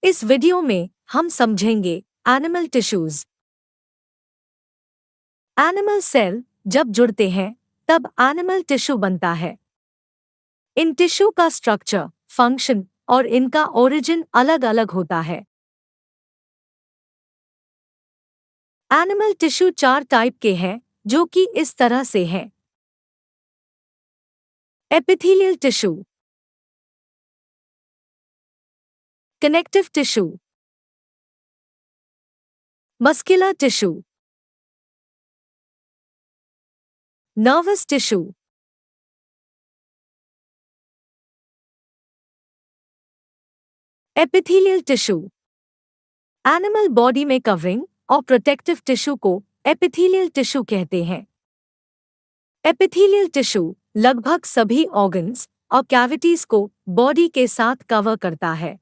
इस वीडियो में हम समझेंगे एनिमल टिश्यूज। एनिमल सेल जब जुड़ते हैं तब एनिमल टिश्यू बनता है। इन टिश्यू का स्ट्रक्चर, फंक्शन और इनका ओरिजिन अलग अलग होता है। एनिमल टिश्यू 4 टाइप के हैं जो कि इस तरह से हैं। Epithelial tissue, connective tissue, muscular tissue, nervous tissue, epithelial tissue. Animal body में कवरिंग और प्रोटेक्टिव टिश्यू को एपिथेलियल टिश्यू कहते हैं। एपिथेलियल टिश्यू लगभग सभी ऑर्गन्स और कैविटीज को बॉडी के साथ कवर करता है।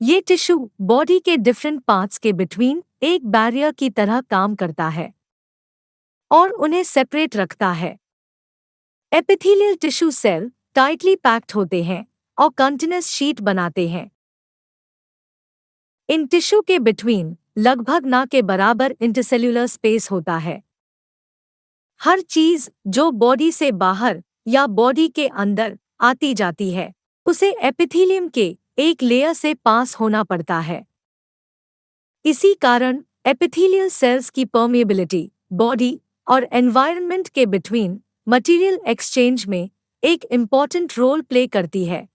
ये टिश्यू बॉडी के डिफरेंट पार्ट्स के बिटवीन एक बैरियर की तरह काम करता है और उन्हें सेपरेट रखता है। Epithelial tissue cell tightly packed होते हैं और कंटीन्यूअस शीट बनाते हैं। इन टिश्यू के बिटवीन लगभग ना के बराबर इंटरसेल्यूलर स्पेस होता है। हर चीज जो बॉडी से बाहर या बॉडी के अंदर आती जाती है उसे एपिथेलियम के एक लेयर से पास होना पड़ता है। इसी कारण एपिथेलियल सेल्स की परमिएबिलिटी बॉडी और एनवायरनमेंट के बिटवीन मटेरियल एक्सचेंज में एक इम्पॉर्टेंट रोल प्ले करती है।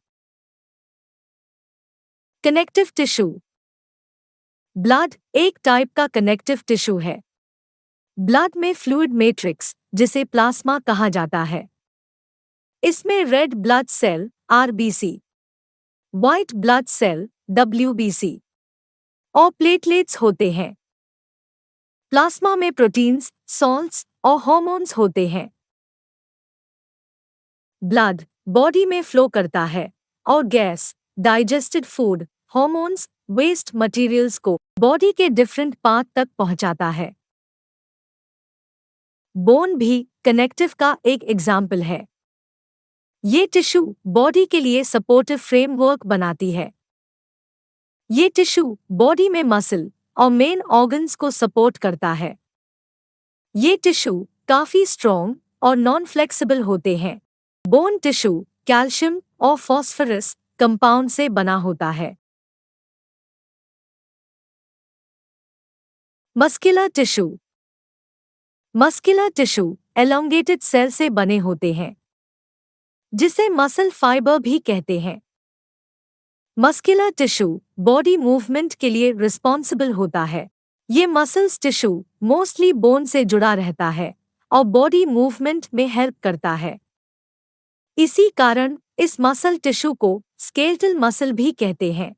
Connective tissue. ब्लड एक टाइप का कनेक्टिव टिश्यू है। ब्लड में फ्लूइड मैट्रिक्स, जिसे प्लाज्मा कहा जाता है, इसमें red blood cell RBC, white blood cell WBC और प्लेटलेट्स होते हैं। प्लाज्मा में प्रोटीन्स, सॉल्ट्स और हार्मोन्स होते हैं। ब्लड बॉडी में फ्लो करता है और gas, digested food, hormones, waste materials को बॉडी के डिफरेंट पार्ट तक पहुंचाता है। बोन भी कनेक्टिव का एक एग्जाम्पल है। ये टिश्यू बॉडी के लिए सपोर्टिव फ्रेमवर्क बनाती है। ये टिश्यू बॉडी में मसल और मेन ऑर्गन्स को सपोर्ट करता है। ये टिश्यू काफी स्ट्रॉन्ग और नॉन फ्लेक्सिबल होते हैं। बोन टिश्यू कैल्शियम और फॉस्फोरस कंपाउंड से बना होता है। Muscular tissue. Muscular tissue elongated cell से बने होते हैं, जिसे मसल फाइबर भी कहते हैं। मस्कुलर टिश्यू बॉडी मूवमेंट के लिए रिस्पॉन्सिबल होता है। ये मसल्स टिश्यू मोस्टली बोन से जुड़ा रहता है और बॉडी मूवमेंट में हेल्प करता है। इसी कारण इस मसल टिश्यू को स्केलेटल मसल भी कहते हैं।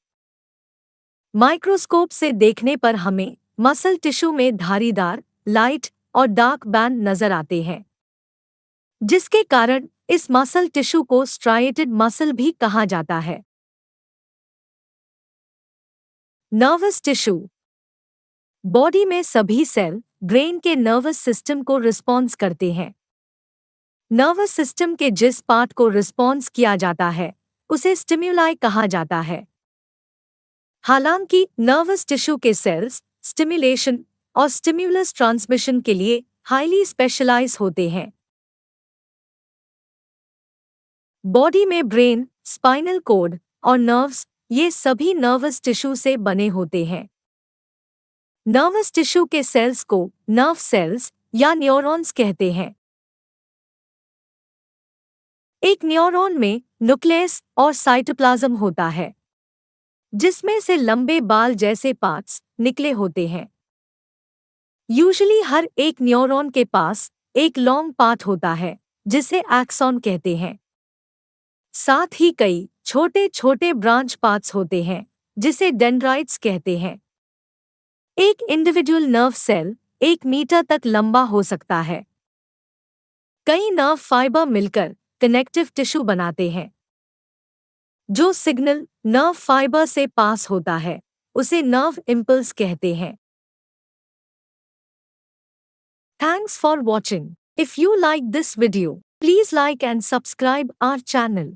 माइक्रोस्कोप से देखने पर हमें मसल टिश्यू में धारीदार, लाइट और डार्क बैंड नजर आते हैं, जिसके कारण इस मसल टिश्यू को स्ट्राइएटेड मसल भी कहा जाता है। Nervous tissue. बॉडी में सभी सेल ब्रेन के नर्वस सिस्टम को रिस्पॉन्स करते हैं। नर्वस सिस्टम के जिस पार्ट को रिस्पॉन्स किया जाता है उसे स्टिम्युलाई कहा जाता है। हालांकि नर्वस टिश्यू के सेल्स स्टिम्युलेशन और स्टिम्युलस ट्रांसमिशन के लिए हाईली स्पेशलाइज होते हैं। बॉडी में ब्रेन, स्पाइनल कॉर्ड और नर्व्स, ये सभी नर्वस टिश्यू से बने होते हैं। नर्वस टिश्यू के सेल्स को नर्व सेल्स या न्यूरॉन्स कहते हैं। एक न्यूरॉन में न्यूक्लियस और साइटोप्लाज्म होता है, जिसमें से लंबे बाल जैसे पार्ट्स निकले होते हैं। यूजुअली हर एक न्यूरॉन के पास एक लॉन्ग पार्ट होता है, जिसे एक्सॉन कहते हैं। साथ ही कई छोटे छोटे ब्रांच पार्ट्स होते हैं, जिसे डेंड्राइट्स कहते हैं। एक इंडिविजुअल नर्व सेल 1 मीटर तक लंबा हो सकता है। कई नर्व फाइबर मिलकर कनेक्टिव टिश्यू बनाते हैं। जो सिग्नल नर्व फाइबर से पास होता है उसे नर्व इम्पल्स कहते हैं। Thanks for watching. If you like this video, please like and subscribe our channel.